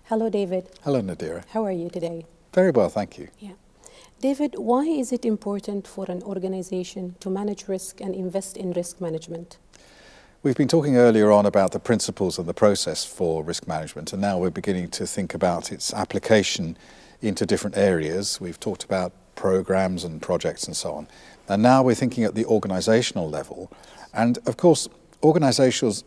Hello, David. Hello, Nadira. How are you today? Very well, thank you. Yeah. David, why is it important for an organization to manage risk and invest in risk management? We've been talking earlier on about the principles and the process for risk management, and now we're beginning to think about its application into different areas. We've talked about programs and projects and so on. And now we're thinking at the organizational level. And of course, organizations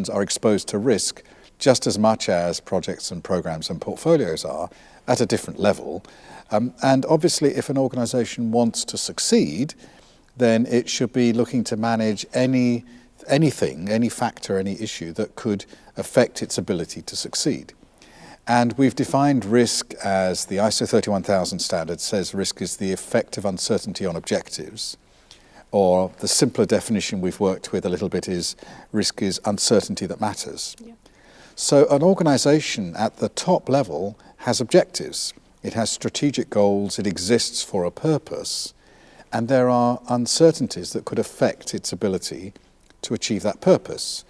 are exposed to risk just as much as projects and programs and portfolios are, at a different level. And obviously, if an organization wants to succeed, then it should be looking to manage anything, any factor, any issue that could affect its ability to succeed. And we've defined risk as the ISO 31000 standard says risk is the effect of uncertainty on objectives, or the simpler definition we've worked with a little bit is risk is uncertainty that matters. Yeah. So an organization at the top level has objectives. It has strategic goals, it exists for a purpose, and there are uncertainties that could affect its ability to achieve that purpose.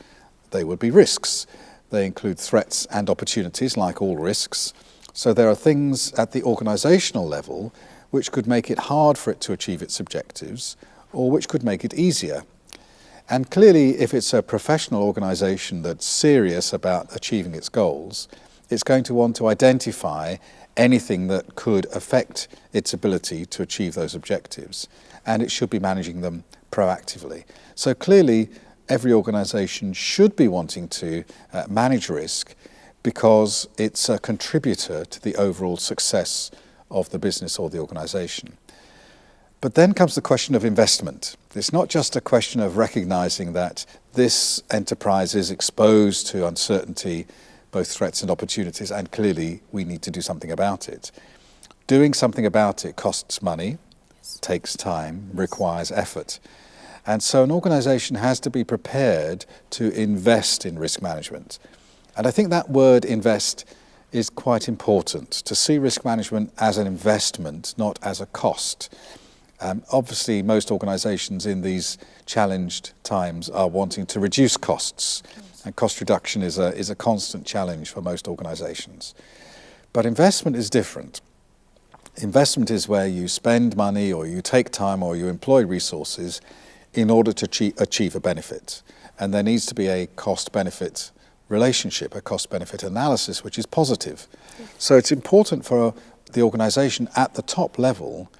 They would be risks. They include threats and opportunities, like all risks. So there are things at the organizational level which could make it hard for it to achieve its objectives, or which could make it easier. And clearly, if it's a professional organization that's serious about achieving its goals, it's going to want to identify anything that could affect its ability to achieve those objectives, and it should be managing them proactively. So clearly, every organization should be wanting to manage risk because it's a contributor to the overall success of the business or the organization. But then comes the question of investment. It's not just a question of recognizing that this enterprise is exposed to uncertainty, both threats and opportunities, and clearly we need to do something about it. Doing something about it costs money, takes time, requires effort. And so an organization has to be prepared to invest in risk management. And I think that word invest is quite important, to see risk management as an investment, not as a cost. Obviously, most organizations in these challenged times are wanting to reduce costs, and cost reduction is a constant challenge for most organizations. But investment is different. Investment is where you spend money, or you take time, or you employ resources in order to achieve a benefit. And there needs to be a cost-benefit relationship, a cost-benefit analysis, which is positive. So it's important for the organization at the top level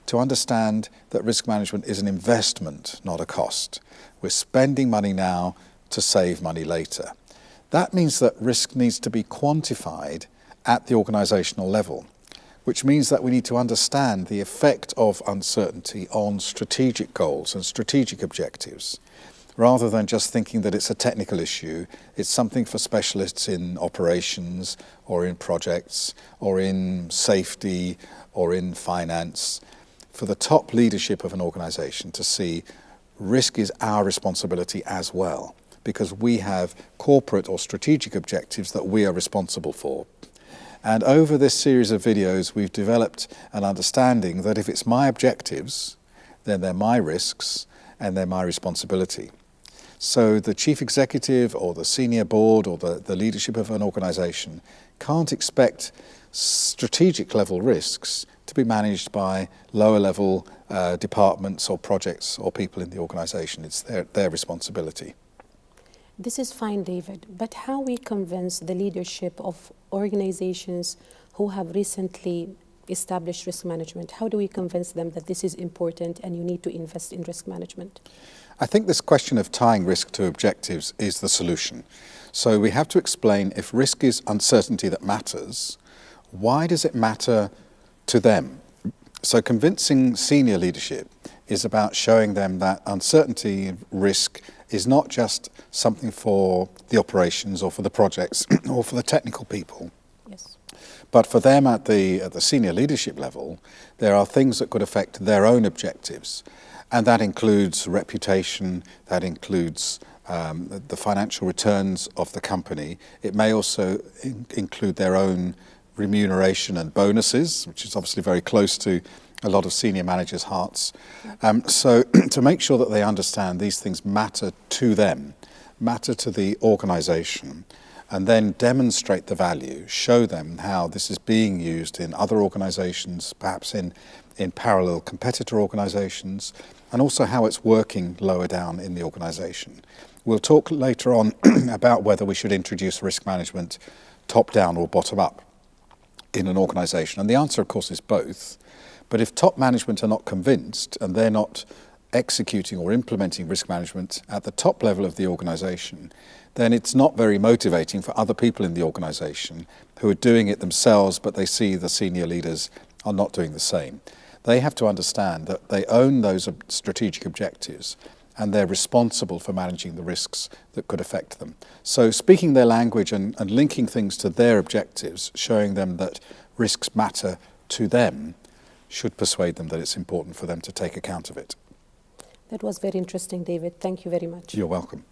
to understand that risk management is an investment, not a cost. We're spending money now to save money later. That means that risk needs to be quantified at the organizational level, which means that we need to understand the effect of uncertainty on strategic goals and strategic objectives, rather than just thinking that it's a technical issue. It's something for specialists in operations or in projects or in safety or in finance. For the top leadership of an organization to see risk is our responsibility as well, because we have corporate or strategic objectives that we are responsible for. And over this series of videos, we've developed an understanding that if it's my objectives, then they're my risks and they're my responsibility. So the chief executive or the senior board or the leadership of an organization can't expect strategic level risks to be managed by lower level departments or projects or people in the organization. It's their responsibility. This is fine, David, but how we convince the leadership of organizations who have recently established risk management? How do we convince them that this is important and you need to invest in risk management? I think this question of tying risk to objectives is the solution. So we have to explain, if risk is uncertainty that matters, why does it matter to them? So convincing senior leadership is about showing them that uncertainty and risk is not just something for the operations or for the projects or for the technical people. Yes. But for them at the senior leadership level, there are things that could affect their own objectives. And that includes reputation, that includes the financial returns of the company. It may also include their own remuneration and bonuses, which is obviously very close to a lot of senior managers' hearts. So to make sure that they understand these things matter to them, matter to the organization, and then demonstrate the value, show them how this is being used in other organisations, perhaps in parallel competitor organisations, and also how it's working lower down in the organisation. We'll talk later on about whether we should introduce risk management top down or bottom up in an organisation. And the answer, of course, is both. But if top management are not convinced and they're not executing or implementing risk management at the top level of the organisation, then it's not very motivating for other people in the organisation who are doing it themselves, but they see the senior leaders are not doing the same. They have to understand that they own those strategic objectives and they're responsible for managing the risks that could affect them. So speaking their language and linking things to their objectives, showing them that risks matter to them, should persuade them that it's important for them to take account of it. That was very interesting, David. Thank you very much. You're welcome.